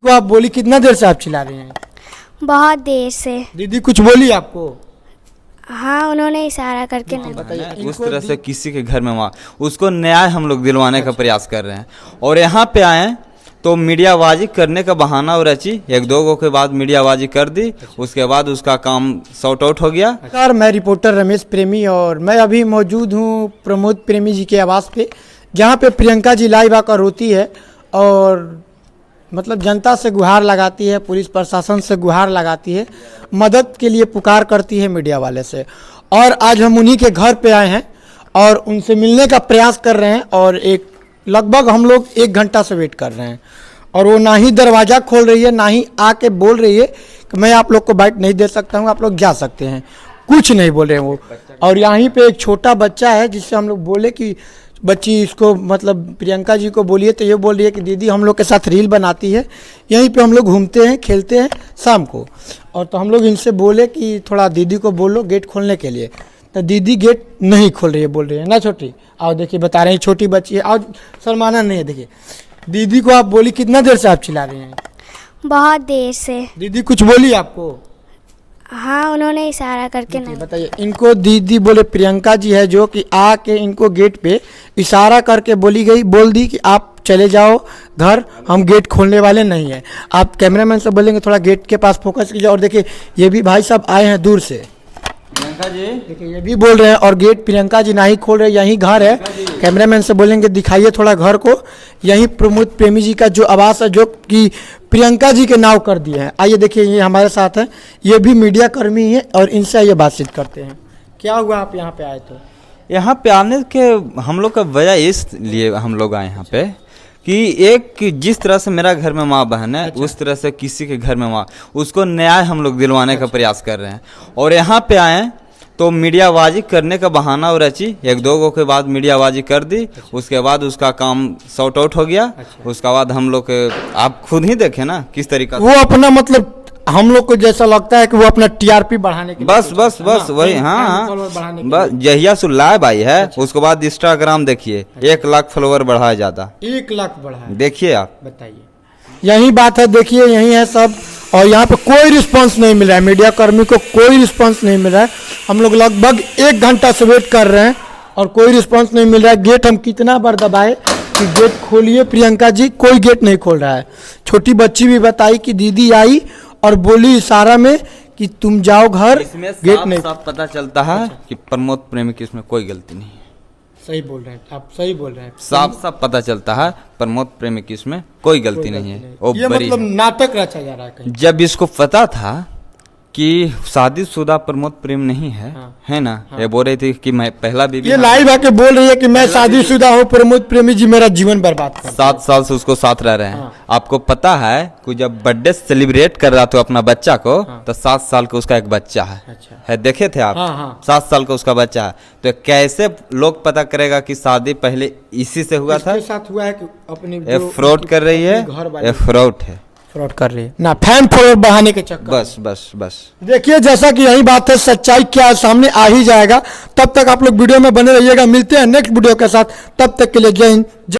तो आप बोली कितना देर से आप चिल्ला रहे हैं? बहुत देर से। दीदी कुछ बोली आपको? हाँ, उन्होंने इशारा करके नहीं। बताइए उस तरह से किसी के घर में वहाँ उसको न्याय हम लोग दिलवाने का प्रयास कर रहे हैं और यहाँ पे आए तो मीडियाबाजी करने का बहाना और रची, एक दो गो के बाद मीडियाबाजी कर दी, उसके बाद उसका काम सॉर्ट आउट हो गया। नमस्कार, मैं रिपोर्टर रमेश प्रेमी और मैं अभी मौजूद हूँ प्रमोद प्रेमी जी के आवास पे, जहाँ पे प्रियंका जी लाइव आकर रोती है और मतलब जनता से गुहार लगाती है, पुलिस प्रशासन से गुहार लगाती है, मदद के लिए पुकार करती है मीडिया वाले से। और आज हम उन्हीं के घर पे आए हैं और उनसे मिलने का प्रयास कर रहे हैं और एक लगभग हम लोग 1 घंटा से वेट कर रहे हैं और वो ना ही दरवाज़ा खोल रही है, ना ही आके बोल रही है कि मैं आप लोग को बाइट नहीं दे सकता हूँ, आप लोग जा सकते हैं, कुछ नहीं बोल रहे हैं वो। और यहीं पे एक छोटा बच्चा है जिससे हम लोग बोले कि बच्ची इसको मतलब प्रियंका जी को बोलिए, तो ये बोल रही है कि दीदी हम लोग के साथ रील बनाती है, यहीं पे हम लोग घूमते हैं, खेलते हैं शाम को। और तो हम लोग इनसे बोले कि थोड़ा दीदी को बोलो गेट खोलने के लिए, तो दीदी गेट नहीं खोल रही है, बोल रही है ना छोटी। आओ देखिए, बता रहे हैं छोटी बच्ची है, आओ शर्माना नहीं है। देखिए दीदी को आप बोली कितना देर से आप चिल्ला रहे हैं? बहुत देर से। दीदी कुछ बोली आपको? हाँ, उन्होंने इशारा करके नहीं। बताइए इनको दीदी बोले प्रियंका जी है जो कि आके इनको गेट पे इशारा करके बोल दी कि आप चले जाओ घर, हम गेट खोलने वाले नहीं हैं। आप कैमरामैन से बोलेंगे थोड़ा गेट के पास फोकस कीजिए। और देखिए ये भी भाई साहब आए हैं दूर से, प्रियंका जी देखिए ये भी बोल रहे हैं और गेट प्रियंका जी ना ही खोल रहे, यहीं घर है। कैमरामैन से बोलेंगे दिखाइए थोड़ा घर को, यहीं प्रमोद प्रेमी जी का जो आवास है जो कि प्रियंका जी के नाव कर दिए हैं। आइए देखिए ये हमारे साथ है, ये भी मीडिया कर्मी है और इनसे ये बातचीत करते हैं। क्या हुआ आप यहाँ पे आए? तो यहाँ पे आने के हम लोग का वजह इसलिए हम लोग आए यहाँ पे कि एक जिस तरह से मेरा घर में माँ बहन है, उस तरह से किसी के घर में माँ, उसको न्याय हम लोग दिलवाने का प्रयास कर रहे हैं और यहाँ पे आए तो मीडियाबाजी करने का बहाना और रची, एक दो गो के बाद मीडियाबाजी कर दी, उसके बाद उसका काम सॉर्ट आउट हो गया। उसके बाद हम लोग आप खुद ही देखे ना किस तरीका वो अपना मतलब हम लोग को जैसा लगता है कि वो अपना टीआरपी बढ़ाने के लिए बस वही। हाँ बस जहिया सु लाइव आई है उसके बाद इंस्टाग्राम देखिए 1 लाख फॉलोवर बढ़ाया जाता, 1 लाख बढ़ाया। देखिए आप बताइए यही बात है, देखिए यही है सब। और यहाँ पे कोई रिस्पांस नहीं मिल रहा है, मीडिया कर्मी को कोई रिस्पांस नहीं मिल रहा है। हम लोग लगभग 1 घंटा से वेट कर रहे हैं और कोई रिस्पांस नहीं मिल रहा है। गेट हम कितना बार दबाए कि गेट खोलिए प्रियंका जी, कोई गेट नहीं खोल रहा है। छोटी बच्ची भी बताई कि दीदी आई और बोली इशारा में कि तुम जाओ घर, इसमें गेट नहीं। साफ पता चलता है कि प्रमोद प्रेमी की इसमें कोई गलती नहीं है। सही बोल रहे हैं आप, सही बोल रहे हैं। साफ पता चलता है प्रमोद प्रेमी की इसमें कोई गलती नहीं है। वो ये बड़ी मतलब नाटक रचा जा रहा है कहीं। जब इसको पता था कि शादीशुदा प्रमोद प्रेम नहीं है, है ना, ये बोल रही थी कि मैं पहला बीवी, ये लाइव आके बोल रही है कि मैं शादीशुदा हूँ, प्रमोद प्रेमी जी मेरा जीवन बर्बाद कर। 7 साल से उसको साथ रह रहे हैं। आपको पता है कि जब बर्थडे सेलिब्रेट कर रहा था अपना बच्चा को, तो 7 साल का उसका एक बच्चा है, देखे थे आप? 7 साल का उसका बच्चा है। तो कैसे लोग पता करेगा कि शादी पहले इसी से हुआ था? साथ हुआ है कि अपनी फ्रॉड कर रही है, फ्रॉड है, फ्रॉड कर रही है ना, फैन फॉलोअर बढ़ाने के चक्कर। बस देखिए जैसा कि यही बात है, सच्चाई क्या सामने आ ही जाएगा। तब तक आप लोग वीडियो में बने रहिएगा, मिलते हैं नेक्स्ट वीडियो के साथ, तब तक के लिए जय हिंद।